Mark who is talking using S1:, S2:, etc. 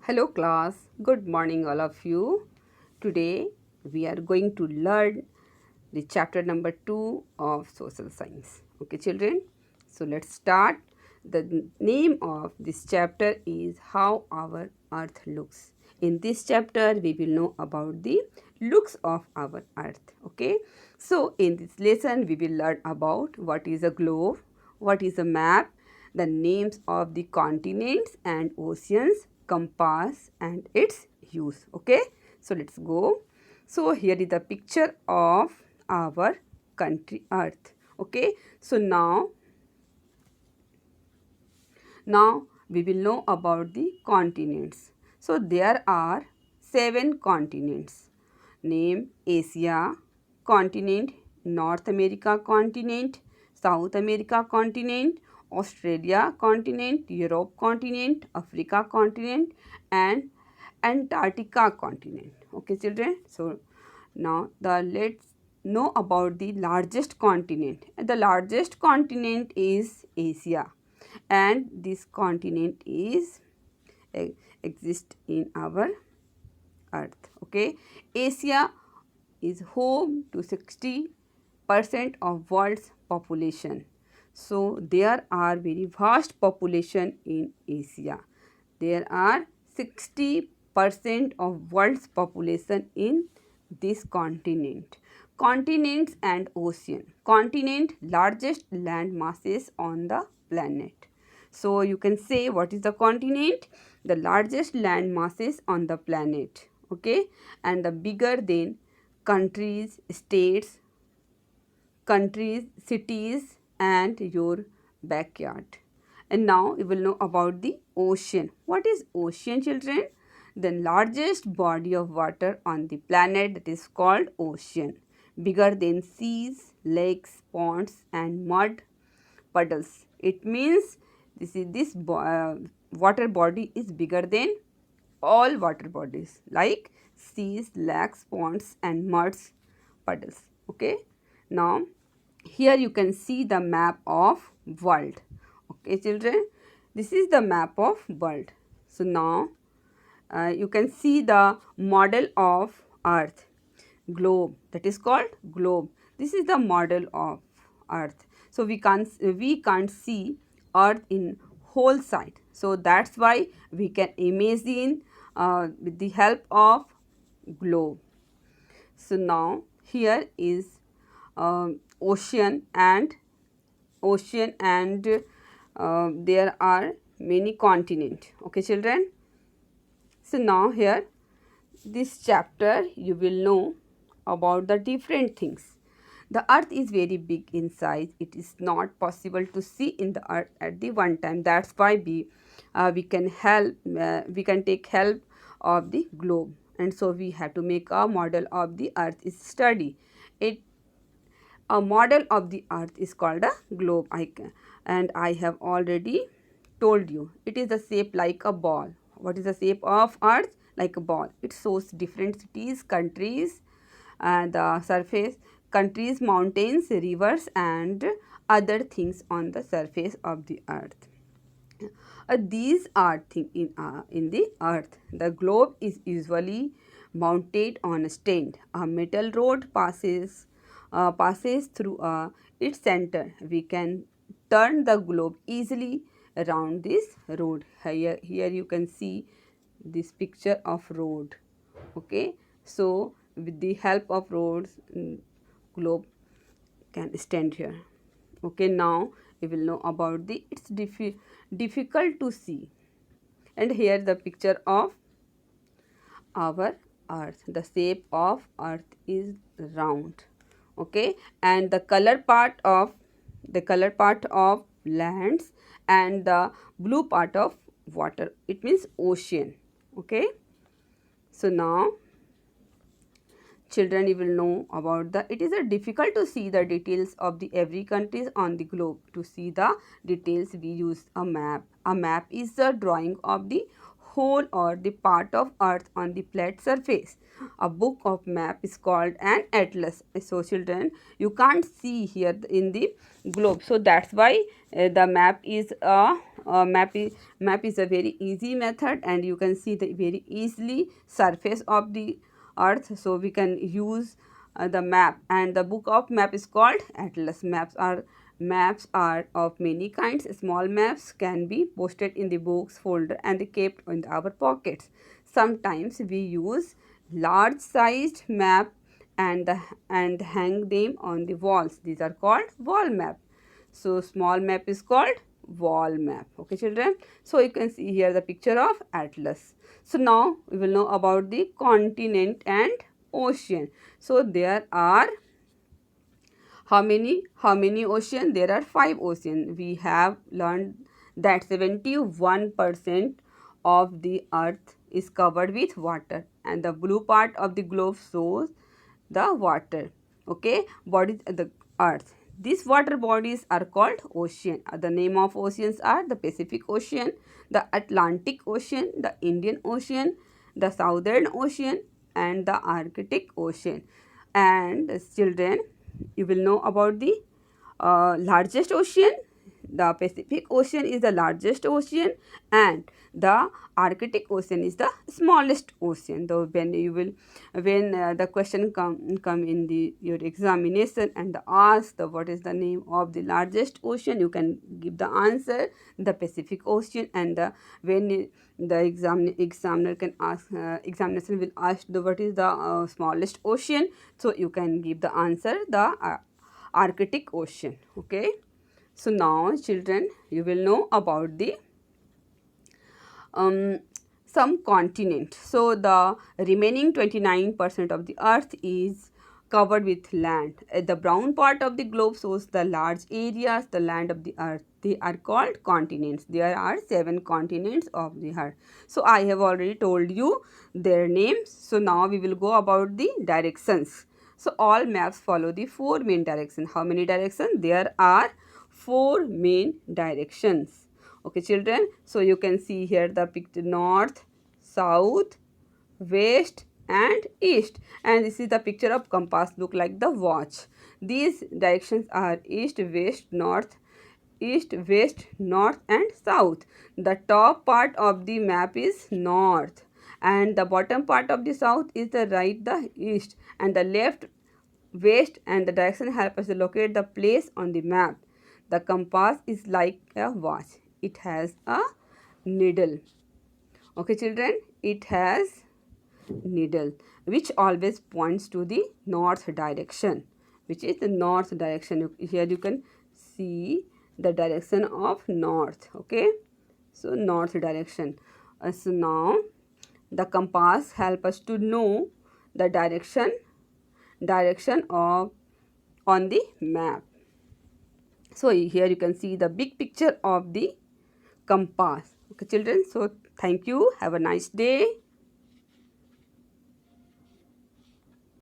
S1: Hello class, good morning all of you. Today we are going to learn the chapter number 2 of social science. Okay children, so let's start. The name of this chapter is How Our Earth Looks. In this chapter we will know about the looks of our earth. Okay, so in this lesson we will learn about what is a globe, what is a map, the names of the continents and oceans, compass and its use. Okay, so let's go. So here is the picture of our country earth. Okay, so now we will know about the continents. So there are 7 continents. Name: Asia continent, North America continent, South America continent, Australia continent, Europe continent, Africa continent and Antarctica continent. Okay children, so now let's know about the largest continent. The largest continent is Asia, and this continent is exist in our earth. Okay, Asia is home to 60% of world's population. So there are very vast population in Asia. There are 60% of world's population in this continent. Continents and ocean. Continent, largest land masses on the planet. So you can say, what is the continent? The largest land masses on the planet. Okay, and the bigger than countries, states, cities and your backyard. And now you will know about the ocean. What is ocean children? The largest body of water on the planet, that is called ocean. Bigger than seas, lakes, ponds and mud puddles. It means this water body is bigger than all water bodies like seas, lakes, ponds and muds puddles. Okay, now here you can see the map of world. Okay children, this is the map of world. So now you can see the model of earth, globe, that is called globe. This is the model of earth. So we can't see earth in whole side, so that's why we can imagine with the help of globe. So now here is ocean and there are many continent. Okay children, so now here this chapter you will know about the different things. The earth is very big in size. It is not possible to see in the earth at the one time. That's why we can take help of the globe, and so we have to make a model of the earth is study it. A model of the earth is called a globe. And I have already told you it is the shape like a ball. What is the shape of earth? Like a ball. It shows different cities, countries, and the surface, countries, mountains, rivers and other things on the surface of the earth. These are things in the earth. The globe is usually mounted on a stand. A metal rod passes through its center. We can turn the globe easily around this road. Here you can see this picture of road. Okay, so with the help of roads, globe can stand here. Okay, now we will know about the difficult to see. And here the picture of our earth. The shape of earth is round. Okay, and the color part of lands and the blue part of water, it means ocean. Okay, so now children, you will know about the it is a difficult to see the details of the every countries on the globe. To see the details we use a map. A map is a drawing of the whole or the part of earth on the flat surface. A book of map is called an atlas. So children, you can't see here in the globe, so that's why the map is map is a very easy method, and you can see the very easily surface of the earth. So we can use the map, and the book of map is called atlas. Maps are of many kinds. Small maps can be posted in the books folder and kept in our pockets. Sometimes we use large sized map and hang them on the walls. These are called wall map. So small map is called wall map. Okay children, so you can see here the picture of atlas. So now we will know about the continent and ocean. So there are how many ocean? There are 5 ocean. We have learned that 71% of the earth is covered with water, and the blue part of the globe shows the water, okay, bodies of the earth. These water bodies are called ocean. The name of oceans are the Pacific Ocean, the Atlantic Ocean, the Indian Ocean, the Southern Ocean, and the Arctic Ocean. And children, you will know about the largest ocean. The Pacific Ocean is the largest ocean, and the Arctic Ocean is the smallest ocean. Though when the question come in the your examination and ask the what is the name of the largest ocean, you can give the answer the Pacific Ocean. And the examiner can ask examination will ask the what is the smallest ocean, so you can give the answer the Arctic Ocean. Okay. So now children, you will know about the um, some continent. So the remaining 29% of the earth is covered with land. The brown part of the globe shows the large areas, the land of the earth. They are called continents. There are 7 continents of the earth. So I have already told you their names. So now we will go about the directions. So all maps follow the 4 main directions. How many directions? There are 4 main directions. Okay children, so you can see here the picture north, south, west and east, and this is the picture of compass, look like the watch. These directions are east, west, north and south. The top part of the map is north, and the bottom part of the south is the right, the east, and the left, west, and the direction help us to locate the place on the map. The compass is like a watch. It has a needle. Okay children, it has needle which always points to the north direction, which is the north direction. Here you can see the direction of north. Okay, so north direction. So now the compass help us to know the direction of on the map. So here you can see the big picture of the compass. Okay children, so thank you, have a nice day.